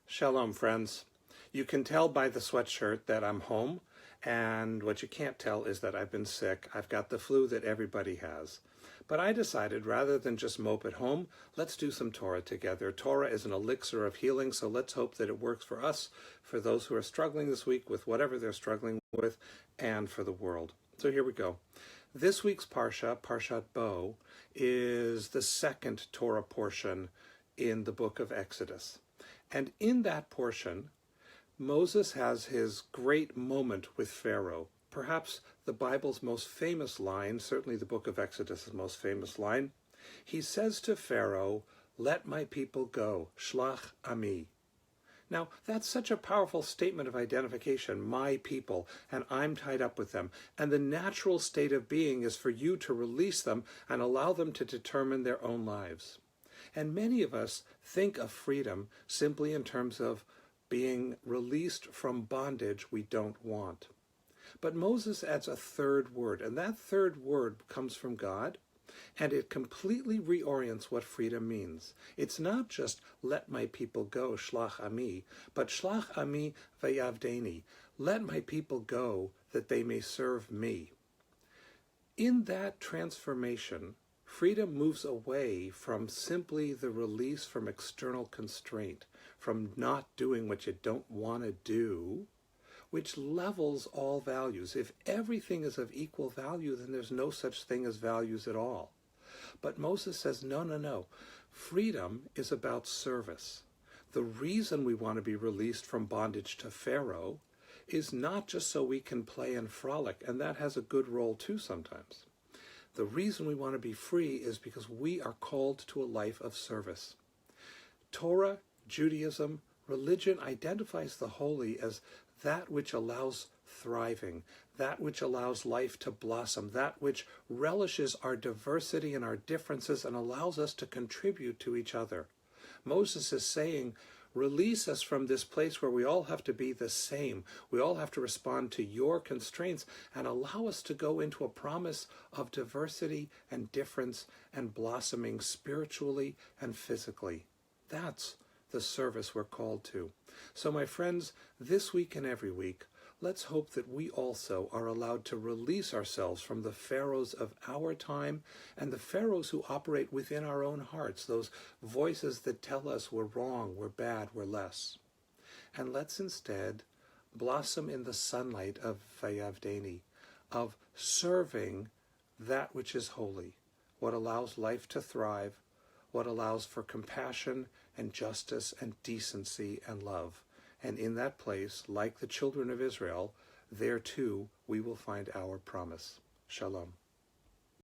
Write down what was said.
Shalom, friends. You can tell by the sweatshirt that I'm home, and what you can't tell is that I've been sick. I've got the flu that everybody has. But I decided, rather than just mope at home, let's do some Torah together. Torah is an elixir of healing, so let's hope that it works for us, for those who are struggling this week with whatever they're struggling with, and for the world. So here we go. This week's Parsha, Parshat Bo, is the second Torah portion in the book of Exodus. And in that portion, Moses has his great moment with Pharaoh. Perhaps the Bible's most famous line, certainly the book of Exodus' most famous line. He says to Pharaoh, "Let my people go, shlach ami." Now, that's such a powerful statement of identification, my people, and I'm tied up with them. And the natural state of being is for you to release them and allow them to determine their own lives. And many of us think of freedom simply in terms of being released from bondage we don't want. But Moses adds a third word, and that third word comes from God, and it completely reorients what freedom means. It's not just let my people go, shlach ami, but shlach ami vayavdeni, let my people go that they may serve me. In that transformation, freedom moves away from simply the release from external constraint, from not doing what you don't want to do, which levels all values. If everything is of equal value, then there's no such thing as values at all. But Moses says, no. Freedom is about service. The reason we want to be released from bondage to Pharaoh is not just so we can play and frolic, and that has a good role too sometimes. The reason we want to be free is because we are called to a life of service. Torah, Judaism, religion identifies the holy as that which allows thriving, that which allows life to blossom, that which relishes our diversity and our differences and allows us to contribute to each other. Moses is saying, release us from this place where we all have to be the same. We all have to respond to your constraints and allow us to go into a promise of diversity and difference and blossoming spiritually and physically. That's the service we're called to. So my friends, this week and every week, let's hope that we also are allowed to release ourselves from the pharaohs of our time and the pharaohs who operate within our own hearts, those voices that tell us we're wrong, we're bad, we're less. And let's instead blossom in the sunlight of Vayavdeni, of serving that which is holy, what allows life to thrive, what allows for compassion and justice and decency and love. And in that place, like the children of Israel, there too we will find our promise. Shalom.